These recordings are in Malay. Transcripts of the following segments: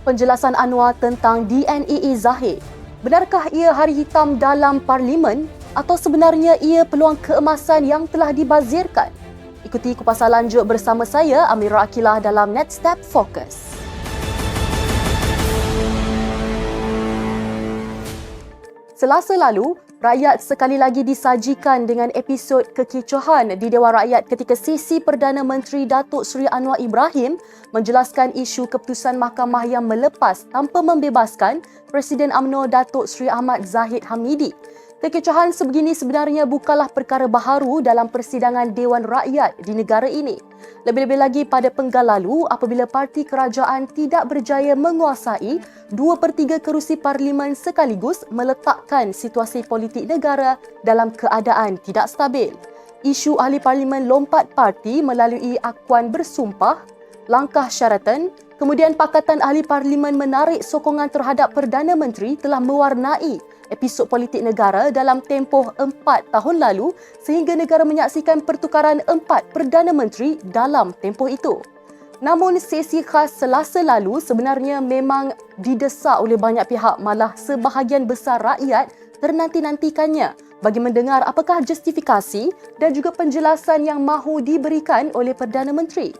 Penjelasan Anwar tentang DNAE Zahid. Benarkah ia hari hitam dalam parlimen atau sebenarnya ia peluang keemasan yang telah dibazirkan? Ikuti kupasan lanjut bersama saya, Amira Akilah dalam Next Step Focus. Selasa lalu, rakyat sekali lagi disajikan dengan episod kekecohan di Dewan Rakyat ketika sesi Perdana Menteri Datuk Seri Anwar Ibrahim menjelaskan isu keputusan mahkamah yang melepas tanpa membebaskan Presiden UMNO Datuk Seri Ahmad Zahid Hamidi. Kekecohan sebegini sebenarnya bukanlah perkara baharu dalam persidangan Dewan Rakyat di negara ini. Lebih-lebih lagi pada penggal lalu apabila parti kerajaan tidak berjaya menguasai 2/3 kerusi parlimen sekaligus meletakkan situasi politik negara dalam keadaan tidak stabil. Isu ahli parlimen lompat parti melalui akuan bersumpah, langkah syaratan, kemudian Pakatan Ahli Parlimen menarik sokongan terhadap Perdana Menteri telah mewarnai episod politik negara dalam tempoh 4 tahun lalu sehingga negara menyaksikan pertukaran 4 Perdana Menteri dalam tempoh itu. Namun sesi khas Selasa lalu sebenarnya memang didesak oleh banyak pihak, malah sebahagian besar rakyat ternanti-nantikannya bagi mendengar apakah justifikasi dan juga penjelasan yang mahu diberikan oleh Perdana Menteri.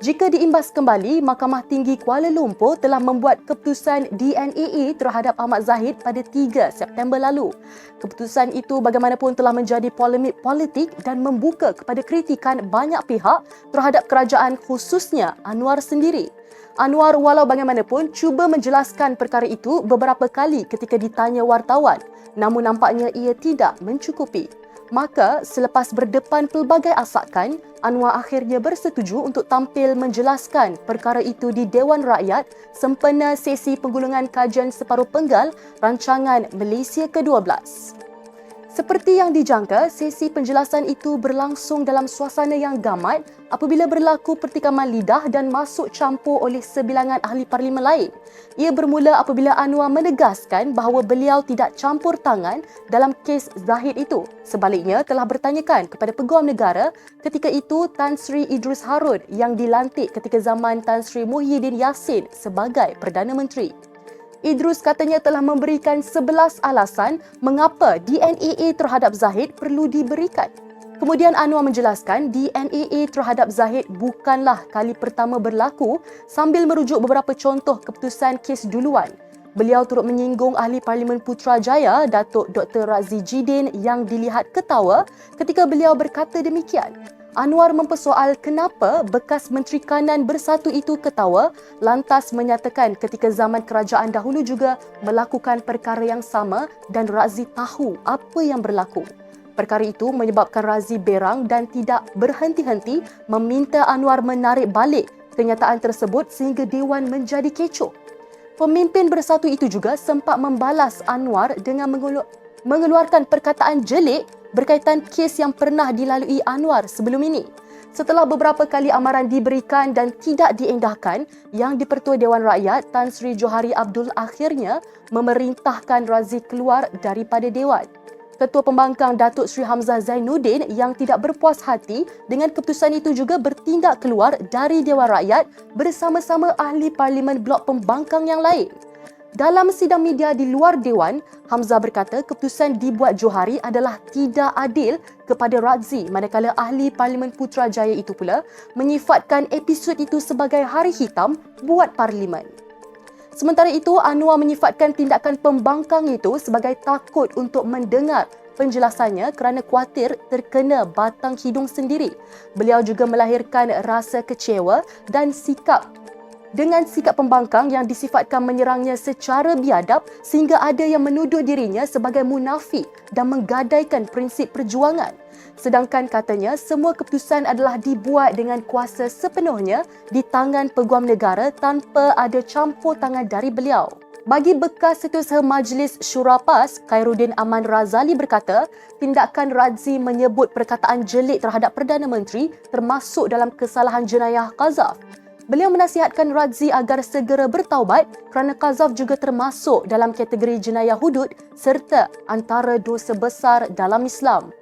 Jika diimbas kembali, Mahkamah Tinggi Kuala Lumpur telah membuat keputusan DNAE terhadap Ahmad Zahid pada 3 September lalu. Keputusan itu bagaimanapun telah menjadi polemik politik dan membuka kepada kritikan banyak pihak terhadap kerajaan, khususnya Anwar sendiri. Anwar walau bagaimanapun cuba menjelaskan perkara itu beberapa kali ketika ditanya wartawan, namun nampaknya ia tidak mencukupi. Maka selepas berdepan pelbagai asakan, Anwar akhirnya bersetuju untuk tampil menjelaskan perkara itu di Dewan Rakyat sempena sesi penggulungan kajian separuh penggal rancangan Malaysia ke-12. Seperti yang dijangka, sesi penjelasan itu berlangsung dalam suasana yang gamat apabila berlaku pertikaman lidah dan masuk campur oleh sebilangan ahli parlimen lain. Ia bermula apabila Anwar menegaskan bahawa beliau tidak campur tangan dalam kes Zahid itu. Sebaliknya, telah bertanyakan kepada Peguam Negara ketika itu Tan Sri Idris Harun yang dilantik ketika zaman Tan Sri Muhyiddin Yassin sebagai Perdana Menteri. Idrus katanya telah memberikan 11 alasan mengapa DNAE terhadap Zahid perlu diberikan. Kemudian Anwar menjelaskan DNAE terhadap Zahid bukanlah kali pertama berlaku sambil merujuk beberapa contoh keputusan kes duluan. Beliau turut menyinggung ahli Parlimen Putrajaya Datuk Dr. Razi Jidin yang dilihat ketawa ketika beliau berkata demikian. Anwar mempersoal kenapa bekas Menteri Kanan Bersatu itu ketawa lantas menyatakan ketika zaman kerajaan dahulu juga melakukan perkara yang sama dan Razi tahu apa yang berlaku. Perkara itu menyebabkan Razi berang dan tidak berhenti-henti meminta Anwar menarik balik kenyataan tersebut sehingga Dewan menjadi kecoh. Pemimpin Bersatu itu juga sempat membalas Anwar dengan mengeluarkan perkataan jelek berkaitan kes yang pernah dilalui Anwar sebelum ini. Setelah beberapa kali amaran diberikan dan tidak diendahkan, Yang di-Pertua Dewan Rakyat Tan Sri Johari Abdul akhirnya memerintahkan Razi keluar daripada Dewan. Ketua Pembangkang Datuk Sri Hamzah Zainuddin yang tidak berpuas hati dengan keputusan itu juga bertindak keluar dari Dewan Rakyat bersama-sama ahli Parlimen Blok Pembangkang yang lain. Dalam sidang media di luar Dewan, Hamzah berkata keputusan dibuat Johari adalah tidak adil kepada Razi manakala ahli Parlimen Putrajaya itu pula menyifatkan episod itu sebagai hari hitam buat Parlimen. Sementara itu, Anwar menyifatkan tindakan pembangkang itu sebagai takut untuk mendengar penjelasannya kerana khuatir terkena batang hidung sendiri. Beliau juga melahirkan rasa kecewa dan sikap pembangkang yang disifatkan menyerangnya secara biadab sehingga ada yang menuduh dirinya sebagai munafik dan menggadaikan prinsip perjuangan. Sedangkan katanya semua keputusan adalah dibuat dengan kuasa sepenuhnya di tangan Peguam Negara tanpa ada campur tangan dari beliau. Bagi bekas Setiausaha Majlis Syura PAS, Khairuddin Aman Razali berkata, tindakan Razi menyebut perkataan jelek terhadap Perdana Menteri termasuk dalam kesalahan jenayah qazaf. Beliau menasihatkan Razi agar segera bertaubat kerana qazaf juga termasuk dalam kategori jenayah hudud serta antara dosa besar dalam Islam.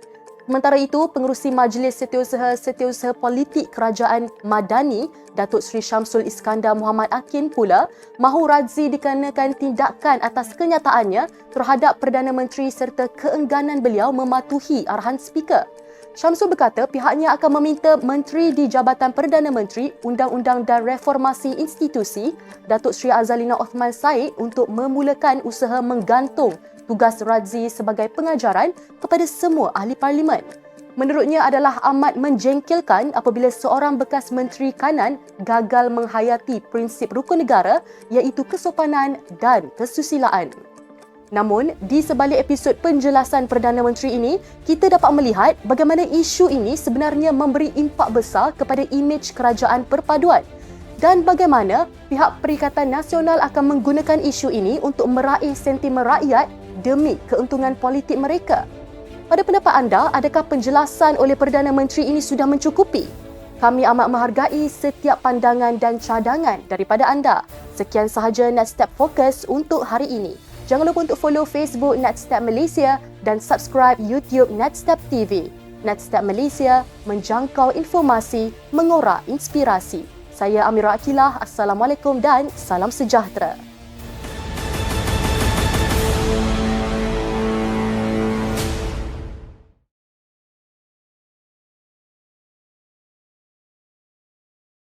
Sementara itu, Pengerusi Majlis Setiausaha Politik Kerajaan Madani, Datuk Seri Syamsul Iskandar Muhammad Akin pula mahu Razzi dikenakan tindakan atas kenyataannya terhadap Perdana Menteri serta keengganan beliau mematuhi arahan Speaker. Syamsul berkata pihaknya akan meminta Menteri di Jabatan Perdana Menteri, Undang-Undang dan Reformasi Institusi, Datuk Seri Azalina Othman Said untuk memulakan usaha menggantung tugas Razzi sebagai pengajaran kepada semua ahli parlimen. Menurutnya adalah amat menjengkelkan apabila seorang bekas Menteri Kanan gagal menghayati prinsip rukun negara iaitu kesopanan dan kesusilaan. Namun, di sebalik episod penjelasan Perdana Menteri ini, kita dapat melihat bagaimana isu ini sebenarnya memberi impak besar kepada imej kerajaan perpaduan dan bagaimana pihak Perikatan Nasional akan menggunakan isu ini untuk meraih sentimen rakyat demi keuntungan politik mereka. Pada pendapat anda, adakah penjelasan oleh Perdana Menteri ini sudah mencukupi? Kami amat menghargai setiap pandangan dan cadangan daripada anda. Sekian sahaja Netstep Focus untuk hari ini. Jangan lupa untuk follow Facebook Netstep Malaysia dan subscribe YouTube Netstep TV. Netstep Malaysia, menjangkau informasi, mengorak inspirasi. Saya Amira Akilah. Assalamualaikum dan salam sejahtera.